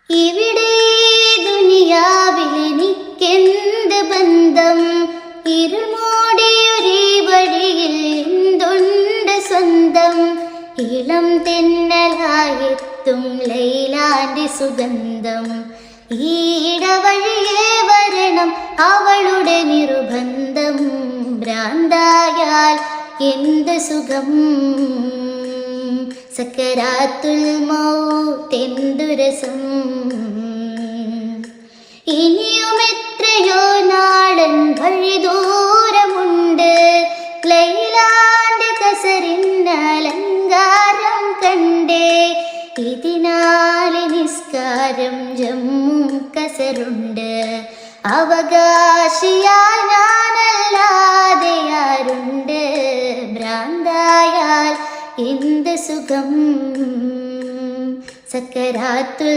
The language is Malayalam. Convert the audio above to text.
ഇവിടെ ദുനിയാവിലെനിക്കെന്ത് ബന്ധം, ഇരുൾ മൂടിയൊരേ വഴിയിൽ എന്തുണ്ട് സ്വന്തം. ഇളം തെന്നലായെത്തും ലൈലാന്റെ സുഗന്ധം, ഈടവഴിയേ വരണം അവളുടെ നിർബന്ധം. ഭ്രാന്തായാൽ എന്ത് സുഖം, സക്കരാത്തുൽ മൗത്ത് എന്തു രസം. ഇനിയും എത്രയോ നാളൻ വഴി ദൂരമുണ്ട്, ലൈലാന്റെ കസറിന്നലങ്കാരം കണ്ടേ. ഇതിനാല് നിസ്കാരം ജമ്മും കസറുണ്ട്, അവകാശിയാൽ ഞാനല്ലാതെ ആരുണ്ട്. ഭ്രാന്തായാൽ എന്ത് സുഖം, സക്കരാത്തുൽ